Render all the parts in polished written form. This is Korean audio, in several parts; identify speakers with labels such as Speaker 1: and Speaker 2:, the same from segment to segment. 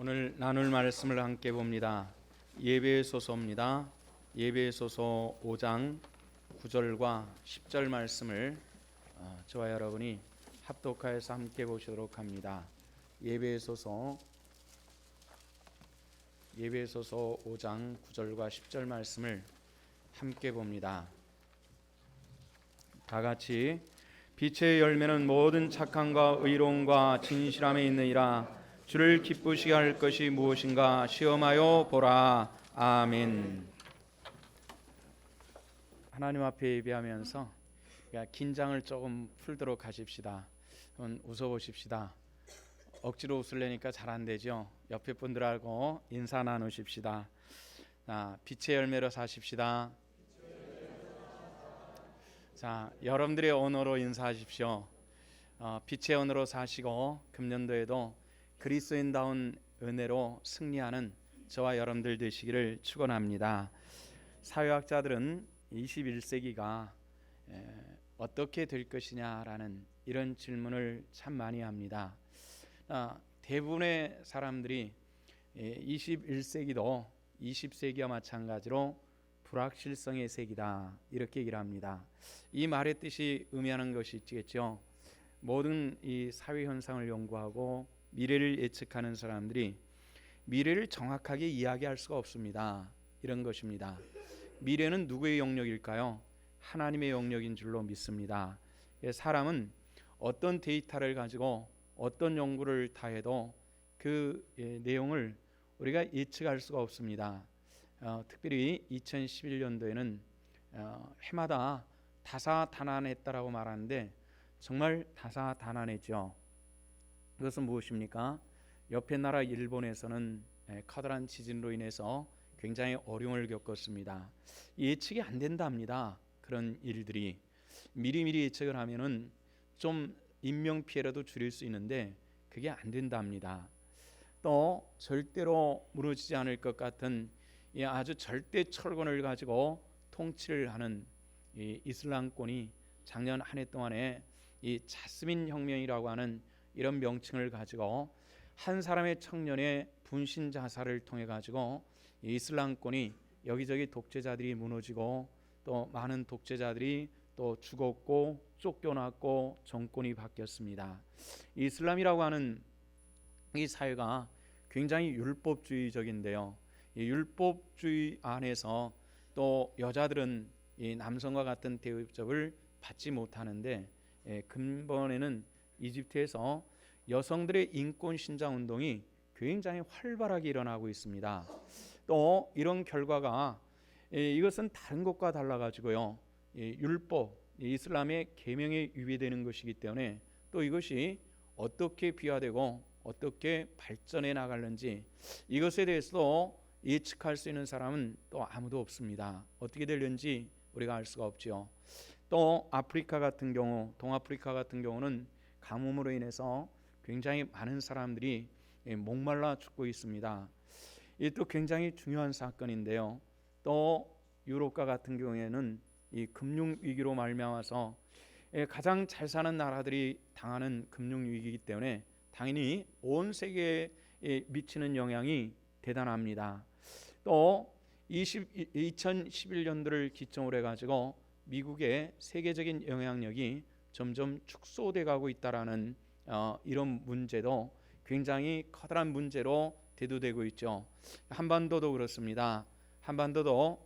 Speaker 1: 오늘 나눌 말씀을 함께 봅니다. 예배소서입니다. 예배소서 5장 9절과 10절 말씀을 저와 여러분이 합독하여서 함께 보시도록 합니다. 예배소서 5장 9절과 10절 말씀을 함께 봅니다. 다 같이 빛의 열매는 모든 착함과 의로움과 진실함에 있느니라. 주를 기쁘시게 할 것이 무엇인가 시험하여 보라. 아멘. 하나님 앞에 예배하면서 긴장을 조금 풀도록 하십시다. 한번 웃어보십시다. 억지로 웃으려니까 잘 안 되죠. 옆에 분들하고 인사 나누십시다. 빛의 열매로 사십시다. 자, 여러분들의 언어로 인사하십시오. 빛의 언어로 사시고 금년도에도 그리스도인다운 은혜로 승리하는 저와 여러분들 되시기를 축원합니다. 사회학자들은 21세기가 어떻게 될 것이냐라는 이런 질문을 참 많이 합니다. 대부분의 사람들이 21세기도 20세기와 마찬가지로 불확실성의 세기다 이렇게 얘기를 합니다. 이 말의 뜻이 의미하는 것이 있겠죠. 모든 이 사회 현상을 연구하고 미래를 예측하는 사람들이 미래를 정확하게 이야기할 수가 없습니다. 이런 것입니다. 미래는 누구의 영역일까요? 하나님의 영역인 줄로 믿습니다. 사람은 어떤 데이터를 가지고 어떤 연구를 다 해도 그 내용을 우리가 예측할 수가 없습니다. 특별히 2011년도에는 해마다 다사다난했다라고 말하는데 정말 다사다난했죠. 그것은 무엇입니까? 옆에 나라 일본에서는 커다란 지진으로 인해서 굉장히 어려움을 겪었습니다. 예측이 안 된답니다. 그런 일들이 미리미리 예측을 하면은 좀 인명 피해라도 줄일 수 있는데 그게 안 된답니다. 또 절대로 무너지지 않을 것 같은 이 아주 절대 철권을 가지고 통치를 하는 이 이슬람권이 작년 한 해 동안에 이 자스민 혁명이라고 하는 이런 명칭을 가지고 한 사람의 청년의 분신 자살을 통해 가지고 이슬람권이 여기저기 독재자들이 무너지고 또 많은 독재자들이 또 죽었고 쫓겨났고 정권이 바뀌었습니다. 이슬람이라고 하는 이 사회가 굉장히 율법주의적인데요. 이 율법주의 안에서 또 여자들은 이 남성과 같은 대접을 받지 못하는데 근본에는 이집트에서 여성들의 인권 신장 운동이 굉장히 활발하게 일어나고 있습니다. 또 이런 결과가 이것은 다른 것과 달라가지고요. 율법, 이슬람의 계명에 위배되는 것이기 때문에 또 이것이 어떻게 비화되고 어떻게 발전해 나갈는지 이것에 대해서도 예측할 수 있는 사람은 또 아무도 없습니다. 어떻게 될는지 우리가 알 수가 없죠. 또 아프리카 같은 경우, 동아프리카 같은 경우는 가뭄으로 인해서 굉장히 많은 사람들이 목말라 죽고 있습니다. 이 또 굉장히 중요한 사건인데요. 또 유럽과 같은 경우에는 이 금융 위기로 말미암아서 가장 잘 사는 나라들이 당하는 금융 위기이기 때문에 당연히 온 세계에 미치는 영향이 대단합니다. 또 2011년도를 기점으로 해가지고 미국의 세계적인 영향력이 점점 축소돼 가고 있다라는 이런 문제도 굉장히 커다란 문제로 대두되고 있죠. 한반도도 그렇습니다. 한반도도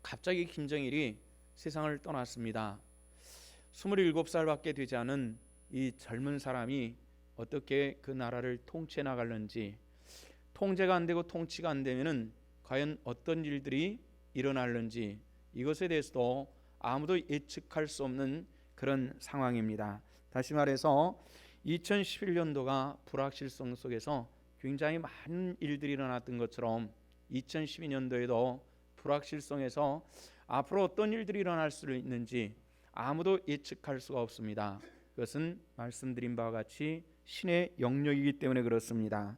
Speaker 1: 갑자기 김정일이 세상을 떠났습니다. 27살밖에 되지 않은 이 젊은 사람이 어떻게 그 나라를 통치해 나갈는지, 통제가 안 되고 통치가 안 되면은 과연 어떤 일들이 일어날는지 이것에 대해서도 아무도 예측할 수 없는 그런 상황입니다. 다시 말해서 2011년도가 불확실성 속에서 굉장히 많은 일들이 일어났던 것처럼 2012년도에도 불확실성에서 앞으로 어떤 일들이 일어날 수 있는지 아무도 예측할 수가 없습니다. 그것은 말씀드린 바와 같이 신의 영역이기 때문에 그렇습니다.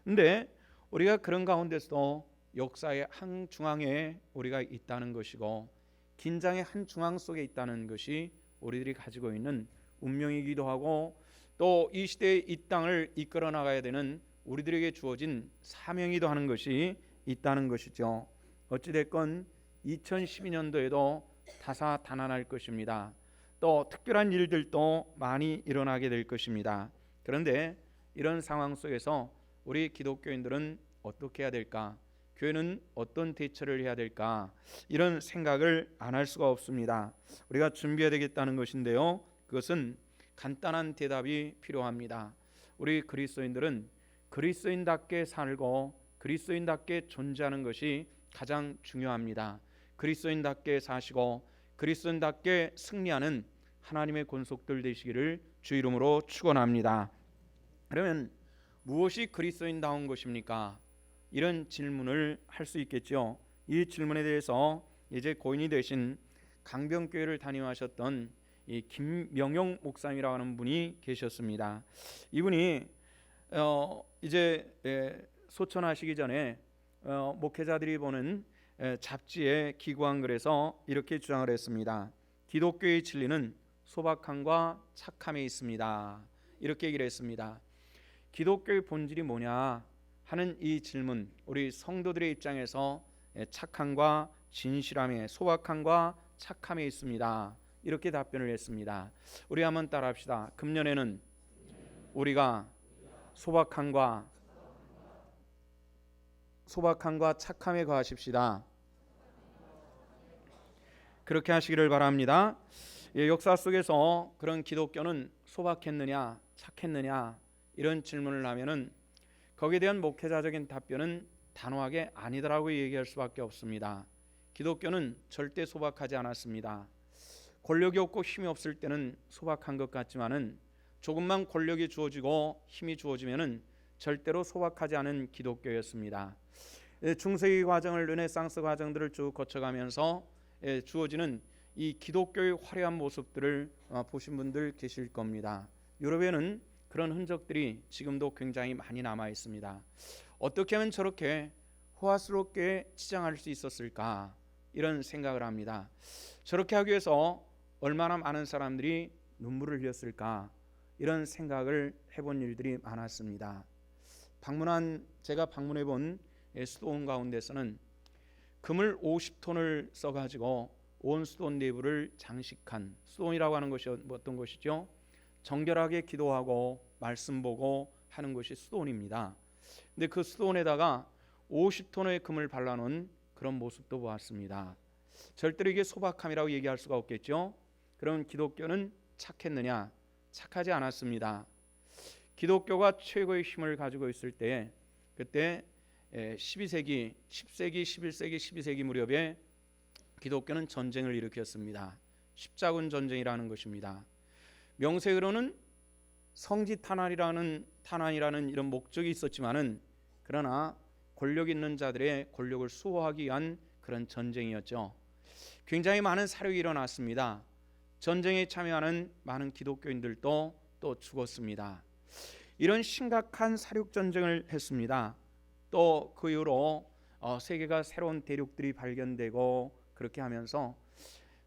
Speaker 1: 근데 우리가 그런 가운데서도 역사의 한 중앙에 우리가 있다는 것이고 긴장의 한 중앙 속에 있다는 것이 우리들이 가지고 있는 운명이기도 하고 또 이 시대의 이 땅을 이끌어 나가야 되는 우리들에게 주어진 사명이도 하는 것이 있다는 것이죠. 어찌됐건 2012년도에도 다사다난할 것입니다. 또 특별한 일들도 많이 일어나게 될 것입니다. 그런데 이런 상황 속에서 우리 기독교인들은 어떻게 해야 될까? 교회는 어떤 대처를 해야 될까? 이런 생각을 안 할 수가 없습니다. 우리가 준비해야 되겠다는 것인데요. 그것은 간단한 대답이 필요합니다. 우리 그리스도인들은 그리스도인답게 살고 그리스도인답게 존재하는 것이 가장 중요합니다. 그리스도인답게 사시고 그리스도인답게 승리하는 하나님의 권속들 되시기를 주 이름으로 축원합니다. 그러면 무엇이 그리스도인다운 것입니까? 이런 질문을 할 수 있겠죠. 이 질문에 대해서 이제 고인이 되신 강병교회를 담임하셨던 이 김명용 목사님이라고 하는 분이 계셨습니다. 이분이 이제 소천하시기 전에 목회자들이 보는 잡지에 기고한 글에서 이렇게 주장을 했습니다. 기독교의 진리는 소박함과 착함에 있습니다. 이렇게 얘기를 했습니다. 기독교의 본질이 뭐냐 하는 이 질문, 우리 성도들의 입장에서 착함과 진실함에, 소박함과 착함에 있습니다. 이렇게 답변을 했습니다. 우리 한번 따라합시다. 금년에는 우리가 소박함과 착함에 거하십시다. 그렇게 하시기를 바랍니다. 역사 속에서 그런 기독교는 소박했느냐 착했느냐 이런 질문을 하면은 거기에 대한 목회자적인 답변은 단호하게 아니더라고 얘기할 수밖에 없습니다. 기독교는 절대 소박하지 않았습니다. 권력이 없고 힘이 없을 때는 소박한 것 같지만은 조금만 권력이 주어지고 힘이 주어지면은 절대로 소박하지 않은 기독교였습니다. 중세기 과정을 르네상스 과정들을 쭉 거쳐가면서 주어지는 이 기독교의 화려한 모습들을 보신 분들 계실 겁니다. 유럽에는 그런 흔적들이 지금도 굉장히 많이 남아 있습니다. 어떻게 하면 저렇게 호화스럽게 치장할 수 있었을까 이런 생각을 합니다. 저렇게 하기 위해서 얼마나 많은 사람들이 눈물을 흘렸을까 이런 생각을 해본 일들이 많았습니다. 제가 방문해 본 수도원 가운데서는 금을 50톤을 써가지고 온 수도원 내부를 장식한, 수도원이라고 하는 것이 어떤 것이죠? 정결하게 기도하고 말씀 보고 하는 것이 수도원입니다. 근데 그 수도원에다가 50톤의 금을 발라놓은 그런 모습도 보았습니다. 절대로 이게 소박함이라고 얘기할 수가 없겠죠. 그럼 기독교는 착했느냐? 착하지 않았습니다. 기독교가 최고의 힘을 가지고 있을 때, 그때 12세기, 10세기, 11세기, 12세기 무렵에 기독교는 전쟁을 일으켰습니다. 십자군 전쟁이라는 것입니다. 명세으로는 성지 탄환이라는 이런 목적이 있었지만은 그러나 권력 있는 자들의 권력을 수호하기 위한 그런 전쟁이었죠. 굉장히 많은 사륙이 일어났습니다. 전쟁에 참여하는 많은 기독교인들도 또 죽었습니다. 이런 심각한 사륙 전쟁을 했습니다. 또 그 이후로 세계가 새로운 대륙들이 발견되고 그렇게 하면서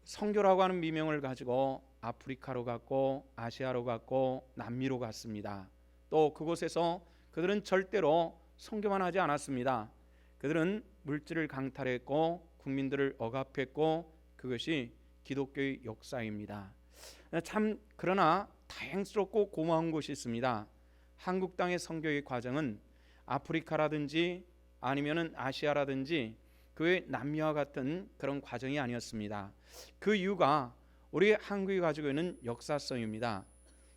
Speaker 1: 선교라고 하는 미명을 가지고 아프리카로 갔고 아시아로 갔고 남미로 갔습니다. 또 그곳에서 그들은 절대로 선교만 하지 않았습니다. 그들은 물질을 강탈했고 국민들을 억압했고 그것이 기독교의 역사입니다. 참 그러나 다행스럽고 고마운 것이 있습니다. 한국 땅의 선교의 과정은 아프리카라든지 아니면은 아시아라든지 그 외 남미와 같은 그런 과정이 아니었습니다. 그 이유가 우리 한국이 가지고 있는 역사성입니다.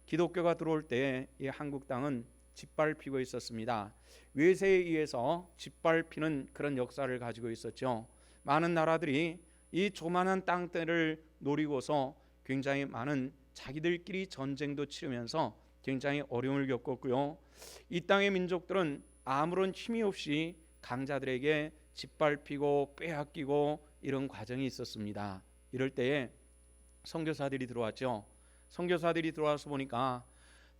Speaker 1: 기독교가 들어올 때 이 한국 땅은 짓밟히고 있었습니다. 외세에 의해서 짓밟히는 그런 역사를 가지고 있었죠. 많은 나라들이 이 조만한 땅들을 노리고서 굉장히 많은 자기들끼리 전쟁도 치르면서 굉장히 어려움을 겪었고요. 이 땅의 민족들은 아무런 힘이 없이 강자들에게 짓밟히고 빼앗기고 이런 과정이 있었습니다. 이럴 때에 선교사들이 들어왔죠. 선교사들이 들어와서 보니까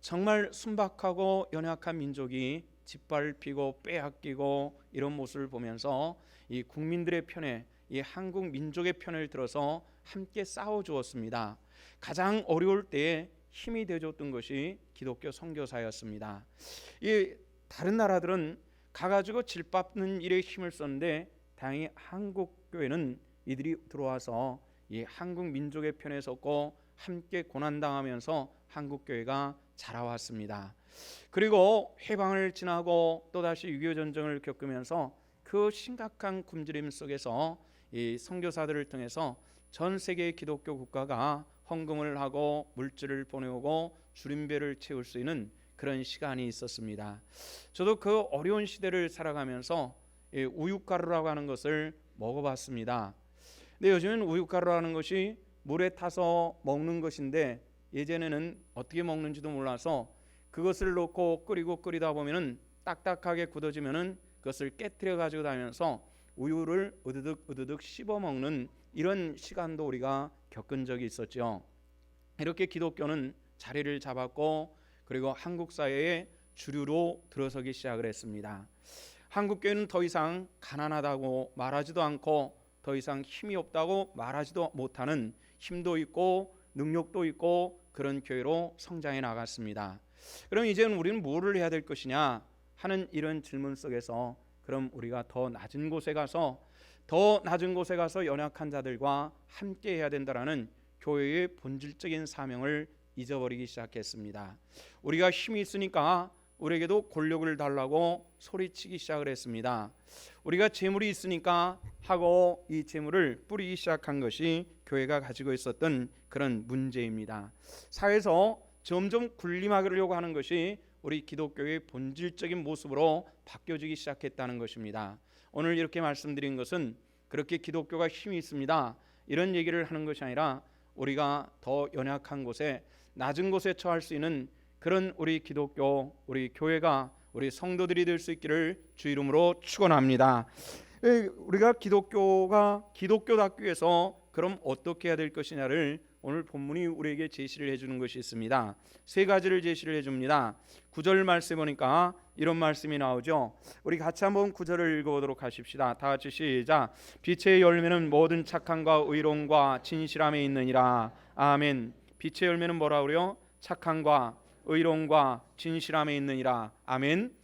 Speaker 1: 정말 순박하고 연약한 민족이 짓밟히고 빼앗기고 이런 모습을 보면서 이 국민들의 편에, 이 한국 민족의 편을 들어서 함께 싸워주었습니다. 가장 어려울 때에 힘이 되어줬던 것이 기독교 선교사였습니다. 이 다른 나라들은 가가지고 질 밟는 일에 힘을 썼는데 다행히 한국 교회는 이들이 들어와서 이 한국 민족의 편에 섰고 함께 고난당하면서 한국 교회가 자라왔습니다. 그리고 해방을 지나고 또다시 6.25 전쟁을 겪으면서 그 심각한 굶주림 속에서 이 선교사들을 통해서 전 세계의 기독교 국가가 헌금을 하고 물질을 보내오고 주림배를 채울 수 있는 그런 시간이 있었습니다. 저도 그 어려운 시대를 살아가면서 우유가루라고 하는 것을 먹어봤습니다. 근데 요즘은 우유가루라는 것이 물에 타서 먹는 것인데 예전에는 어떻게 먹는지도 몰라서 그것을 넣고 끓이다 보면은 딱딱하게 굳어지면은 그것을 깨트려 가지고 다니면서 우유를 으드득 씹어 먹는 이런 시간도 우리가 겪은 적이 있었죠. 이렇게 기독교는 자리를 잡았고 그리고 한국 사회의 주류로 들어서기 시작을 했습니다. 한국 교회는 더 이상 가난하다고 말하지도 않고 더 이상 힘이 없다고 말하지도 못하는 힘도 있고 능력도 있고 그런 교회로 성장해 나갔습니다. 그럼 이제는 우리는 뭐를 해야 될 것이냐 하는 이런 질문 속에서 그럼 우리가 더 낮은 곳에 가서 연약한 자들과 함께 해야 된다라는 교회의 본질적인 사명을 잊어버리기 시작했습니다. 우리가 힘이 있으니까 우리에게도 권력을 달라고 소리치기 시작을 했습니다. 우리가 재물이 있으니까 하고 이 재물을 뿌리기 시작한 것이 교회가 가지고 있었던 그런 문제입니다. 사회에서 점점 군림하려고 하는 것이 우리 기독교의 본질적인 모습으로 바뀌어지기 시작했다는 것입니다. 오늘 이렇게 말씀드린 것은 그렇게 기독교가 힘이 있습니다 이런 얘기를 하는 것이 아니라 우리가 더 연약한 곳에 낮은 곳에 처할 수 있는 그런 우리 기독교, 우리 교회가 우리 성도들이 될 수 있기를 주 이름으로 축원합니다. 우리가 기독교답기 위해서 그럼 어떻게 해야 될 것이냐를 오늘 본문이 우리에게 제시를 해주는 것이 있습니다. 세 가지를 제시를 해줍니다. 9절 말씀에 보니까 이런 말씀이 나오죠. 우리 같이 한번 9절을 읽어보도록 하십시다. 다 같이 시작. 빛의 열매는 모든 착함과 의로움과 진실함에 있느니라. 아멘. 빛의 열매는 뭐라 그래요? 착함과 의로움과 진실함에 있느니라. 아멘.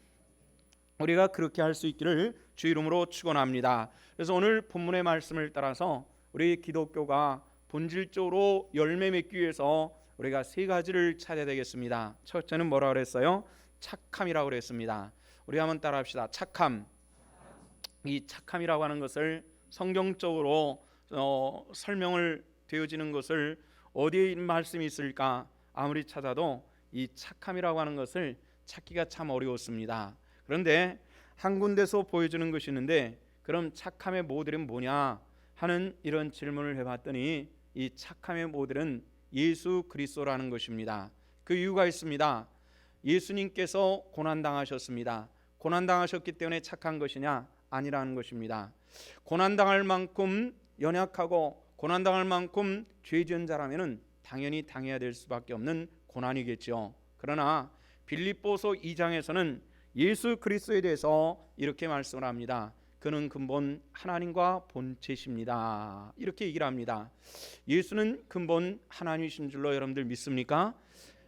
Speaker 1: 우리가 그렇게 할 수 있기를 주 이름으로 축원합니다. 그래서 오늘 본문의 말씀을 따라서 우리 기독교가 본질적으로 열매 맺기 위해서 우리가 세 가지를 찾아야 되겠습니다. 첫째는 뭐라 그랬어요? 착함이라고 그랬습니다. 우리 한번 따라합시다. 착함. 이 착함이라고 하는 것을 성경적으로 설명을 되어지는 것을 어디에 말씀이 있을까? 아무리 찾아도 이 착함이라고 하는 것을 찾기가 참 어려웠습니다. 그런데 한 군데서 보여주는 것이 있는데 그럼 착함의 모델은 뭐냐 하는 이런 질문을 해봤더니 이 착함의 모델은 예수 그리스도라는 것입니다. 그 이유가 있습니다. 예수님께서 고난당하셨습니다. 고난당하셨기 때문에 착한 것이냐? 아니라는 것입니다. 고난당할 만큼 연약하고 고난당할 만큼 죄 지은 자라면 당연히 당해야 될 수밖에 없는 고난이겠죠. 그러나 빌립보서 2장에서는 예수 그리스도에 대해서 이렇게 말씀을 합니다. 그는 근본 하나님과 본체십니다. 이렇게 얘기를 합니다. 예수는 근본 하나님이신 줄로 여러분들 믿습니까?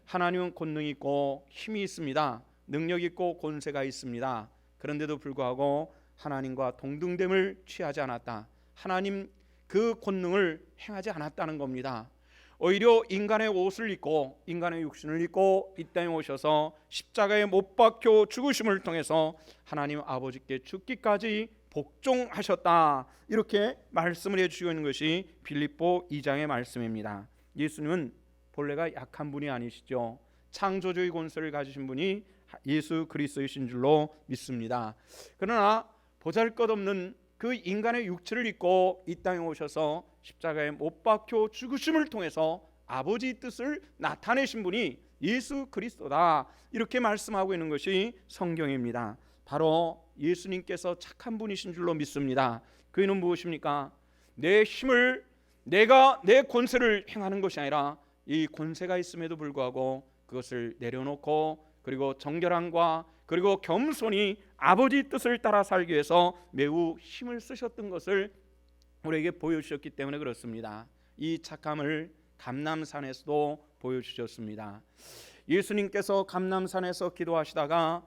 Speaker 1: 하나님은 권능이 있고 힘이 있습니다. 능력 있고 권세가 있습니다. 그런데도 불구하고 하나님과 동등됨을 취하지 않았다. 하나님 그 권능을 행하지 않았다는 겁니다. 오히려 인간의 옷을 입고 인간의 육신을 입고 이 땅에 오셔서 십자가에 못 박혀 죽으심을 통해서 하나님 아버지께 죽기까지 복종하셨다. 이렇게 말씀을 해주시고 있는 것이 빌립보 2장의 말씀입니다. 예수님은 본래가 약한 분이 아니시죠. 창조주의 권세를 가지신 분이 예수 그리스도이신 줄로 믿습니다. 그러나 보잘것없는 그 인간의 육체를 입고 이 땅에 오셔서 십자가에 못 박혀 죽으심을 통해서 아버지의 뜻을 나타내신 분이 예수 그리스도다. 이렇게 말씀하고 있는 것이 성경입니다. 바로 예수님께서 착한 분이신 줄로 믿습니다. 그이는 무엇입니까? 내 힘을 내가 내 권세를 행하는 것이 아니라 이 권세가 있음에도 불구하고 그것을 내려놓고 그리고 정결함과 그리고 겸손히 아버지 뜻을 따라 살기 위해서 매우 힘을 쓰셨던 것을 우리에게 보여주셨기 때문에 그렇습니다. 이 착함을 감람산에서도 보여주셨습니다. 예수님께서 감람산에서 기도하시다가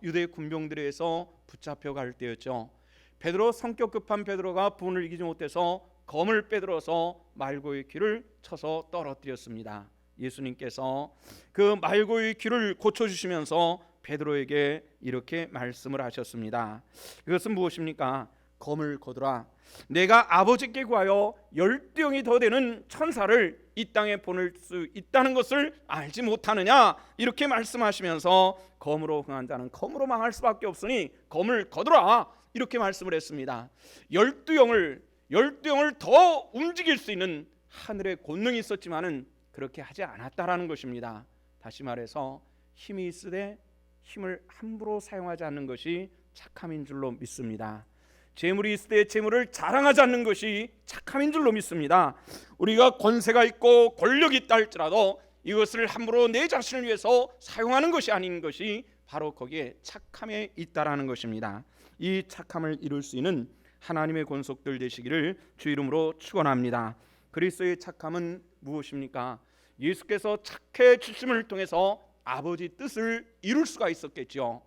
Speaker 1: 유대 군병들에 의해서 붙잡혀 갈 때였죠. 베드로, 성격 급한 베드로가 분을 이기지 못해서 검을 빼들어서 말고의 귀를 쳐서 떨어뜨렸습니다. 예수님께서 그 말고의 귀를 고쳐주시면서 베드로에게 이렇게 말씀을 하셨습니다. 그것은 무엇입니까? 검을 거두라. 내가 아버지께 구하여 12영이 더 되는 천사를 이 땅에 보낼 수 있다는 것을 알지 못하느냐, 이렇게 말씀하시면서 검으로 흥한 자는 검으로 망할 수밖에 없으니 검을 거두라, 이렇게 말씀을 했습니다. 12영을 더 움직일 수 있는 하늘의 권능이 있었지만은 그렇게 하지 않았다라는 것입니다. 다시 말해서 힘이 있으되 힘을 함부로 사용하지 않는 것이 착함인 줄로 믿습니다. 재물이 있을 때 재물을 자랑하지 않는 것이 착함인 줄로 믿습니다. 우리가 권세가 있고 권력이 있다 할지라도 이것을 함부로 내 자신을 위해서 사용하는 것이 아닌 것이 바로 거기에 착함에 있다라는 것입니다. 이 착함을 이룰 수 있는 하나님의 권속들 되시기를 주 이름으로 축원합니다. 그리스도의 착함은 무엇입니까? 예수께서 착해지심을 통해서 아버지 뜻을 이룰 수가 있었겠죠.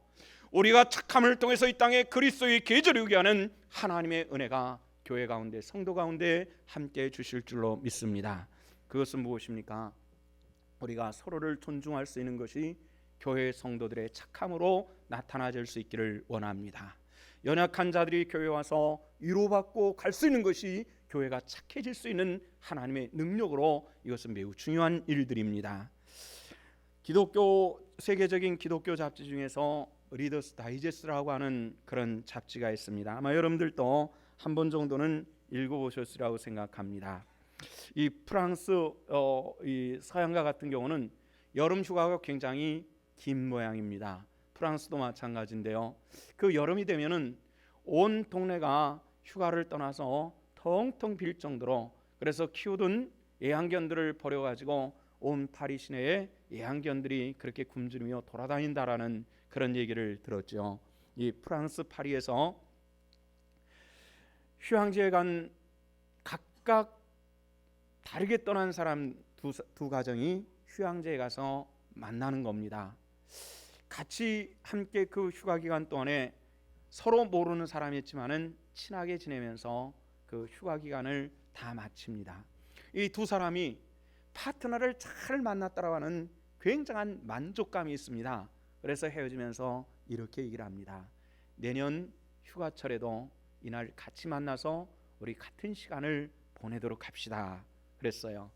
Speaker 1: 우리가 착함을 통해서 이 땅에 그리스도의 계절을 이루게 하는 하나님의 은혜가 교회 가운데, 성도 가운데 함께 주실 줄로 믿습니다. 그것은 무엇입니까? 우리가 서로를 존중할 수 있는 것이 교회 성도들의 착함으로 나타나질 수 있기를 원합니다. 연약한 자들이 교회에 와서 위로받고 갈 수 있는 것이 교회가 착해질 수 있는 하나님의 능력으로, 이것은 매우 중요한 일들입니다. 세계적인 기독교 잡지 중에서 리더스 다이제스트라고 하는 그런 잡지가 있습니다. 아마 여러분들도 한 번 정도는 읽어보셨으리라고 생각합니다. 이 프랑스 이 서양가 같은 경우는 여름 휴가가 굉장히 긴 모양입니다. 프랑스도 마찬가지인데요. 그 여름이 되면은 온 동네가 휴가를 떠나서 텅텅 빌 정도로, 그래서 키우던 애완견들을 버려가지고 온 파리 시내에 애완견들이 그렇게 굶주리며 돌아다닌다라는 그런 얘기를 들었죠. 이 프랑스 파리에서 휴양지에 간 각각 다르게 떠난 사람 두 가정이 휴양지에 가서 만나는 겁니다. 같이 함께 그 휴가 기간 동안에 서로 모르는 사람이었지만은 친하게 지내면서 그 휴가 기간을 다 마칩니다. 이 두 사람이 파트너를 잘 만났다고 하는 굉장한 만족감이 있습니다. 그래서 헤어지면서 이렇게 얘기를 합니다. 내년 휴가철에도 이날 같이 만나서 우리 같은 시간을 보내도록 합시다, 그랬어요.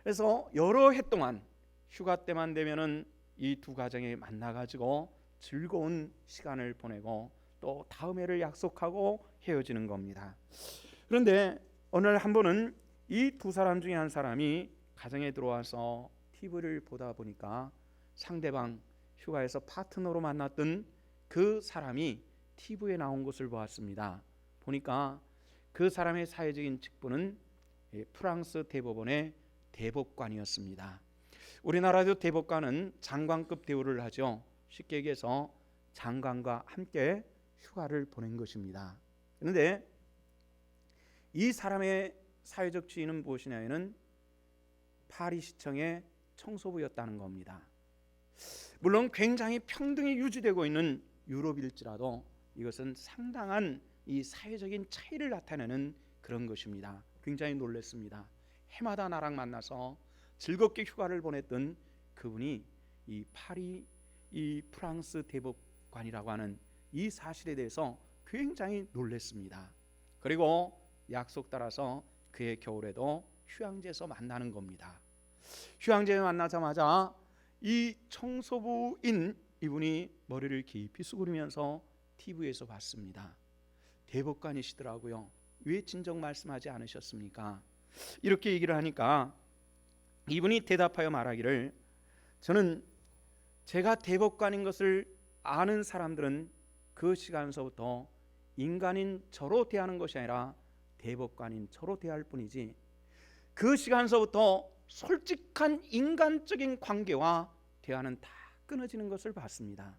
Speaker 1: 그래서 여러 해 동안 휴가 때만 되면은 이 두 가정이 만나가지고 즐거운 시간을 보내고 또 다음 해를 약속하고 헤어지는 겁니다. 그런데 어느 날 한 번은 이 두 사람 중에 한 사람이 가정에 들어와서 TV를 보다 보니까 상대방, 휴가에서 파트너로 만났던 그 사람이 TV에 나온 것을 보았습니다. 보니까 그 사람의 사회적인 직분은 프랑스 대법원의 대법관이었습니다. 우리나라도 대법관은 장관급 대우를 하죠. 쉽게 얘기해서 장관과 함께 휴가를 보낸 것입니다. 그런데 이 사람의 사회적 지위는 무엇이냐면 파리시청의 청소부였다는 겁니다. 물론 굉장히 평등이 유지되고 있는 유럽일지라도 이것은 상당한 이 사회적인 차이를 나타내는 그런 것입니다. 굉장히 놀랐습니다. 해마다 나랑 만나서 즐겁게 휴가를 보냈던 그분이 이 파리, 이 프랑스 대법관이라고 하는 이 사실에 대해서 굉장히 놀랐습니다. 그리고 약속 따라서 그해 겨울에도 휴양지에서 만나는 겁니다. 휴양지에 만나자마자 이 청소부인 이분이 머리를 깊이 수그리면서 TV에서 봤습니다. 대법관이시더라고요. 왜 진정 말씀하지 않으셨습니까? 이렇게 얘기를 하니까 이분이 대답하여 말하기를, 저는 제가 대법관인 것을 아는 사람들은 그 시간서부터 인간인 저로 대하는 것이 아니라 대법관인 저로 대할 뿐이지, 그 시간서부터 솔직한 인간적인 관계와 대화는 다 끊어지는 것을 봤습니다.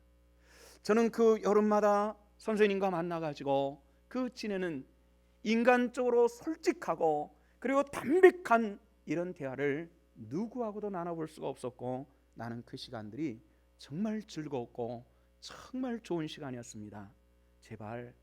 Speaker 1: 저는 그 여름마다 선생님과 만나가지고 그 지내는 인간적으로 솔직하고 그리고 담백한 이런 대화를 누구하고도 나눠볼 수가 없었고, 나는 그 시간들이 정말 즐거웠고 정말 좋은 시간이었습니다. 제발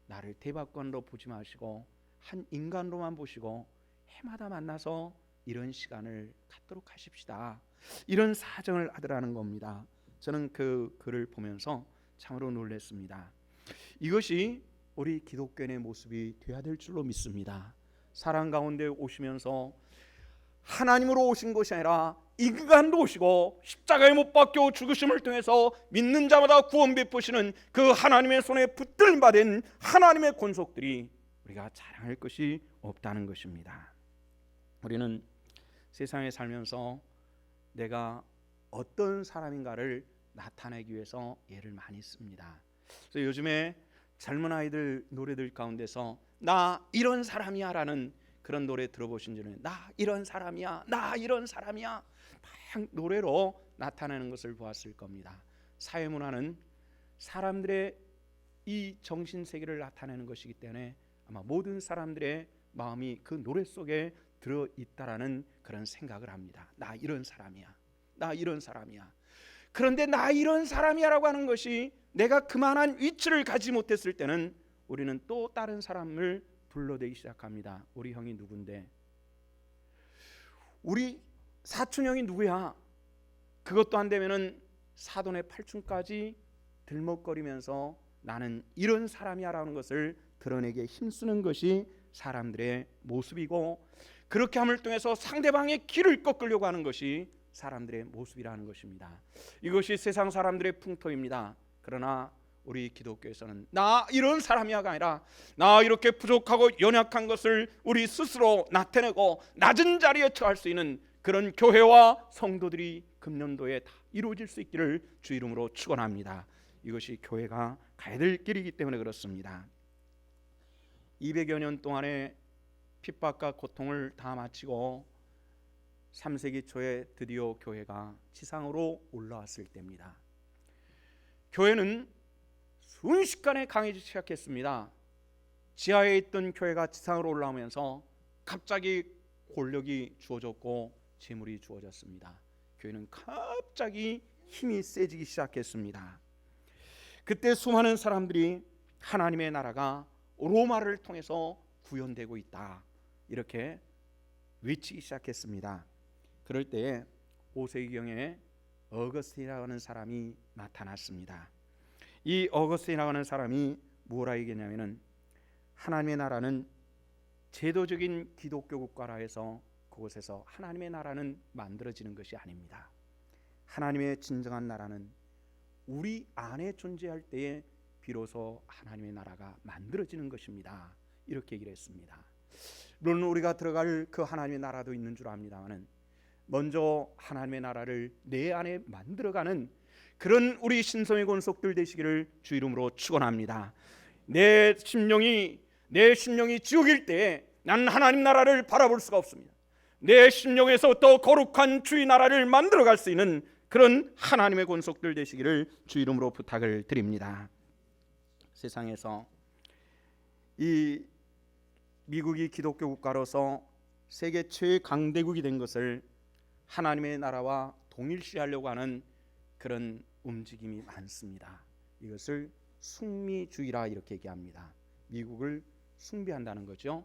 Speaker 1: 나를 대박관으로 보지 마시고 한 인간으로만 보시고 해마다 만나서 이런 시간을 갖도록 하십시다. 이런 사정을 하더라는 겁니다. 저는 그 글을 보면서 참으로 놀랐습니다. 이것이 우리 기독교인의 모습이 되어야 될 줄로 믿습니다. 사람 가운데 오시면서 하나님으로 오신 것이 아니라 인간도 오시고 십자가에 못 박혀 죽으심을 통해서 믿는 자마다 구원 베푸시는 그 하나님의 손에 붙들받은 하나님의 권속들이 우리가 자랑할 것이 없다는 것입니다. 우리는 세상에 살면서 내가 어떤 사람인가를 나타내기 위해서 예를 많이 씁니다. 그래서 요즘에 젊은 아이들 노래들 가운데서 나 이런 사람이야 라는 그런 노래 들어보신 적은 나 이런 사람이야, 나 이런 사람이야 막 노래로 나타내는 것을 보았을 겁니다. 사회문화는 사람들의 이 정신세계를 나타내는 것이기 때문에 아마 모든 사람들의 마음이 그 노래 속에 들어있다라는 그런 생각을 합니다. 나 이런 사람이야, 나 이런 사람이야. 그런데 나 이런 사람이야 라고 하는 것이 내가 그만한 위치를 가지지 못했을 때는 우리는 또 다른 사람을 불러대기 시작합니다. 우리 형이 누군데, 우리 사촌 형이 누구야. 그것도 안 되면은 사돈의 팔촌까지 들먹거리면서 나는 이런 사람이야 라는 것을 드러내게 힘쓰는 것이 사람들의 모습이고, 그렇게 함을 통해서 상대방의 길을 꺾으려고 하는 것이 사람들의 모습이라는 것입니다. 이것이 세상 사람들의 풍토입니다. 그러나 우리 기독교에서는 나 이런 사람이야가 아니라 나 이렇게 부족하고 연약한 것을 우리 스스로 나타내고 낮은 자리에 처할 수 있는 그런 교회와 성도들이 금년도에 다 이루어질 수 있기를 주 이름으로 축원합니다. 이것이 교회가 가야 될 길이기 때문에 그렇습니다. 200여 년 동안의 핍박과 고통을 다 마치고 3세기 초에 드디어 교회가 지상으로 올라왔을 때입니다. 교회는 순식간에 강해지기 시작했습니다. 지하에 있던 교회가 지상으로 올라오면서 갑자기 권력이 주어졌고 재물이 주어졌습니다. 교회는 갑자기 힘이 세지기 시작했습니다. 그때 수많은 사람들이 하나님의 나라가 로마를 통해서 구현되고 있다 이렇게 외치기 시작했습니다. 그럴 때에 5세기경에 어거스틴이라고 하는 사람이 나타났습니다. 이 어거스틴이라고 하는 사람이 뭐라 얘기했냐면은 하나님의 나라는 제도적인 기독교 국가라 해서 그곳에서 하나님의 나라는 만들어지는 것이 아닙니다. 하나님의 진정한 나라는 우리 안에 존재할 때에 비로소 하나님의 나라가 만들어지는 것입니다. 이렇게 얘기를 했습니다. 물론 우리가 들어갈 그 하나님의 나라도 있는 줄 압니다만은 먼저 하나님의 나라를 내 안에 만들어가는 그런 우리 신성의 권속들 되시기를 주 이름으로 축원합니다. 내 심령이 지옥일 때에 나는 하나님 나라를 바라볼 수가 없습니다. 내 심령에서 더 거룩한 주의 나라를 만들어갈 수 있는 그런 하나님의 권속들 되시기를 주 이름으로 부탁을 드립니다. 세상에서 이 미국이 기독교 국가로서 세계 최강대국이 된 것을 하나님의 나라와 동일시하려고 하는 그런 움직임이 많습니다. 이것을 숭미주의라 이렇게 얘기합니다. 미국을 숭배한다는 거죠.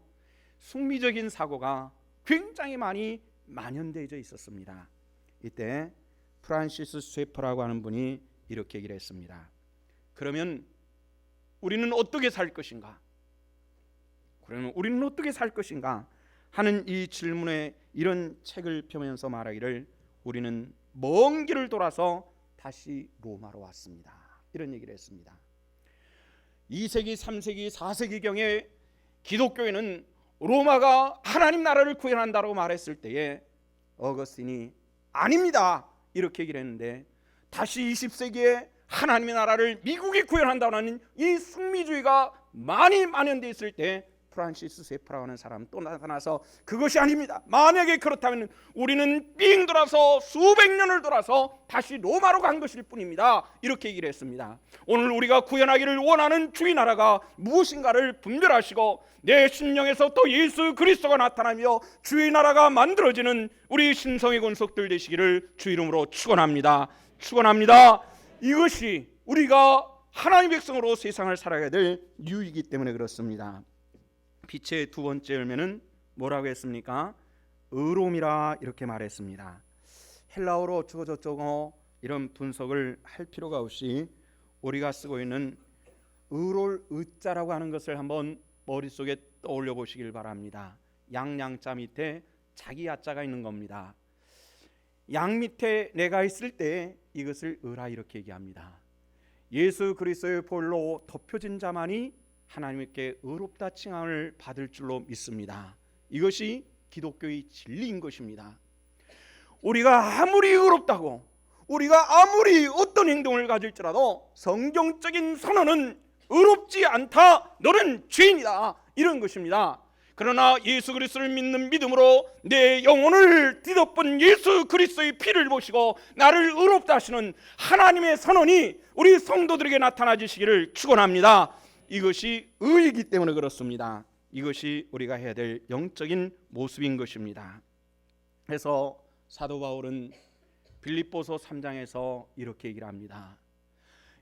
Speaker 1: 숭미적인 사고가 굉장히 많이 만연되어져 있었습니다. 이때 프란시스 쉐퍼라고 하는 분이 이렇게 얘기를 했습니다. 그러면 우리는 어떻게 살 것인가? 그러면 우리는 어떻게 살 것인가? 하는 이 질문에 이런 책을 펴면서 말하기를 우리는 먼 길을 돌아서 다시 로마로 왔습니다. 이런 얘기를 했습니다. 2세기, 3세기, 4세기경에 기독교에는 로마가 하나님 나라를 구현한다고 말했을 때에 어거스틴이 아닙니다 이렇게 얘기를 했는데, 다시 20세기에 하나님의 나라를 미국이 구현한다는 이 숭미주의가 많이 만연되어 있을 때 프란시스 쉐퍼라고 하는 사람 또 나타나서 그것이 아닙니다. 만약에 그렇다면 우리는 빙 돌아서 수백 년을 돌아서 다시 로마로 간 것일 뿐입니다. 이렇게 얘기를 했습니다. 오늘 우리가 구현하기를 원하는 주의 나라가 무엇인가를 분별하시고 내 심령에서 또 예수 그리스도가 나타나며 주의 나라가 만들어지는 우리 신성의 권속들 되시기를 주 이름으로 축원합니다. 축원합니다. 이것이 우리가 하나님의 백성으로 세상을 살아가야 될 이유이기 때문에 그렇습니다. 빛의 두 번째 열매는 뭐라고 했습니까? 의로움이라 이렇게 말했습니다. 헬라어로 어쩌고저쩌고 이런 분석을 할 필요가 없이 우리가 쓰고 있는 의로울 의자라고 하는 것을 한번 머릿속에 떠올려 보시길 바랍니다. 양양자 밑에 자기 야자가 있는 겁니다. 양 밑에 내가 있을 때 이것을 의라 이렇게 얘기합니다. 예수 그리스도의 보혈로 덮여진 자만이 하나님께 의롭다 칭함을 받을 줄로 믿습니다. 이것이 기독교의 진리인 것입니다. 우리가 아무리 의롭다고, 우리가 아무리 어떤 행동을 가질지라도 성경적인 선언은 의롭지 않다, 너는 죄인이다, 이런 것입니다. 그러나 예수 그리스도를 믿는 믿음으로 내 영혼을 뒤덮은 예수 그리스도의 피를 보시고 나를 의롭다 하시는 하나님의 선언이 우리 성도들에게 나타나 주시기를 축원합니다. 이것이 의이기 때문에 그렇습니다. 이것이 우리가 해야 될 영적인 모습인 것입니다. 그래서 사도 바울은 빌립보서 3장에서 이렇게 얘기를 합니다.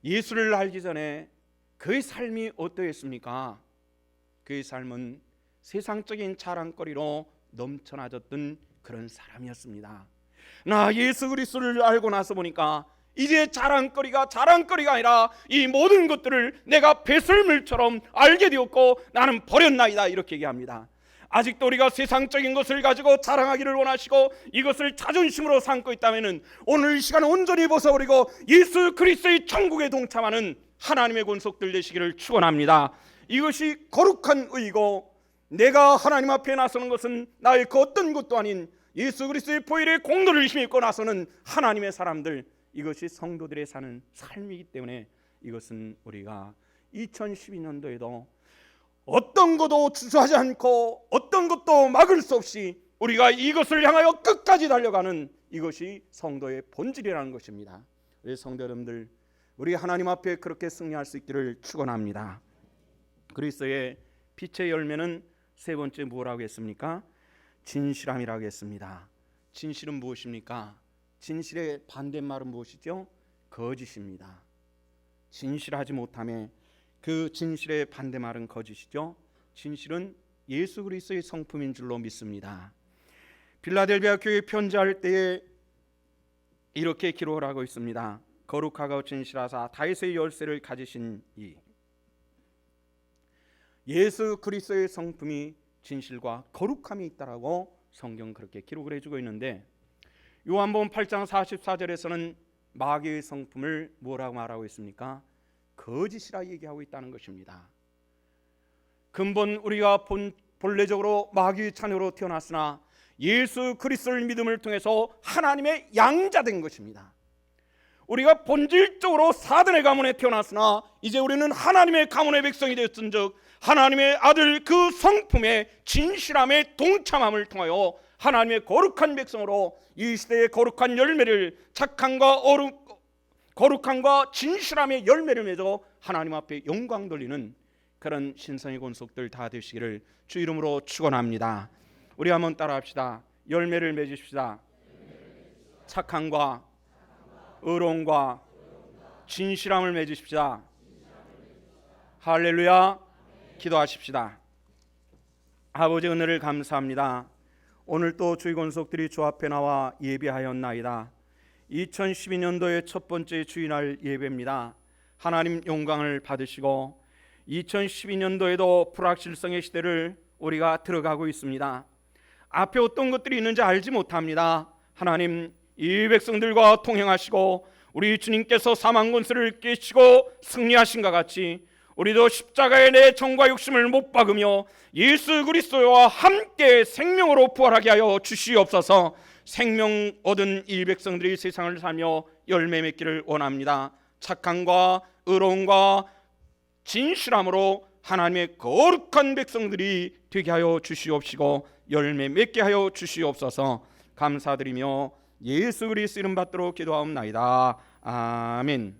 Speaker 1: 예수를 알기 전에 그의 삶이 어떠했습니까? 그의 삶은 세상적인 자랑거리로 넘쳐나졌던 그런 사람이었습니다. 나 예수 그리스도를 알고 나서 보니까 이제 자랑거리가 아니라 이 모든 것들을 내가 배설물처럼 알게 되었고 나는 버렸나이다, 이렇게 얘기합니다. 아직도 우리가 세상적인 것을 가지고 자랑하기를 원하시고 이것을 자존심으로 삼고 있다면 오늘 이 시간 온전히 벗어버리고 예수 그리스도의 천국에 동참하는 하나님의 권속들 되시기를 축원합니다. 이것이 거룩한 의이고, 내가 하나님 앞에 나서는 것은 나의 그 어떤 것도 아닌 예수 그리스도의 보혈의 공로를 힘입고 나서는 하나님의 사람들, 이것이 성도들의 사는 삶이기 때문에 이것은 우리가 2012년도에도 어떤 것도 주저하지 않고 어떤 것도 막을 수 없이 우리가 이것을 향하여 끝까지 달려가는 이것이 성도의 본질이라는 것입니다. 우리 성도 여러분들, 우리 하나님 앞에 그렇게 승리할 수 있기를 축원합니다. 그리스도의 빛의 열매는 세 번째 뭐라고 했습니까? 진실함이라고 했습니다. 진실은 무엇입니까? 진실의 반대말은 무엇이죠? 거짓입니다. 진실하지 못함에 그 진실의 반대말은 거짓이죠. 진실은 예수 그리스도의 성품인 줄로 믿습니다. 빌라델비아 교회에 편지할 때에 이렇게 기록을 하고 있습니다. 거룩하고 진실하사 다윗의 열쇠를 가지신 이 예수 그리스도의 성품이 진실과 거룩함이 있다라고 성경 그렇게 기록을 해주고 있는데, 요한복음 8장 44절에서는 마귀의 성품을 뭐라고 말하고 있습니까? 거짓이라 얘기하고 있다는 것입니다. 근본 우리가 본래적으로 마귀의 자녀로 태어났으나 예수 그리스도를 믿음을 통해서 하나님의 양자된 것입니다. 우리가 본질적으로 사단의 가문에 태어났으나 이제 우리는 하나님의 가문의 백성이 되었은즉 하나님의 아들 그 성품의 진실함의 동참함을 통하여 하나님의 거룩한 백성으로 이 시대의 거룩한 열매를, 거룩함과 진실함의 열매를 맺어 하나님 앞에 영광 돌리는 그런 신성의 권속들 다 되시기를 주 이름으로 축원합니다. 우리 한번 따라합시다. 열매를 맺으십시다. 착함과 의로움과 진실함을 맺으십시다. 할렐루야. 기도하십시다. 아버지, 은혜를 감사합니다. 오늘 또 주의 권속들이 주 앞에 나와 예배하였나이다. 2012년도의 첫 번째 주일날 예배입니다. 하나님 영광을 받으시고 2012년도에도 불확실성의 시대를 우리가 들어가고 있습니다. 앞에 어떤 것들이 있는지 알지 못합니다. 하나님, 이 백성들과 동행하시고 우리 주님께서 사망 권세를 깨치고 승리하신 것 같이 우리도 십자가에 내 정과 욕심을 못 박으며 예수 그리스도와 함께 생명으로 부활하게 하여 주시옵소서. 생명 얻은 이 백성들이 세상을 살며 열매 맺기를 원합니다. 착함과 의로움과 진실함으로 하나님의 거룩한 백성들이 되게 하여 주시옵시고 열매 맺게 하여 주시옵소서. 감사드리며 예수 그리스도 이름 받도록 기도하옵나이다. 아멘.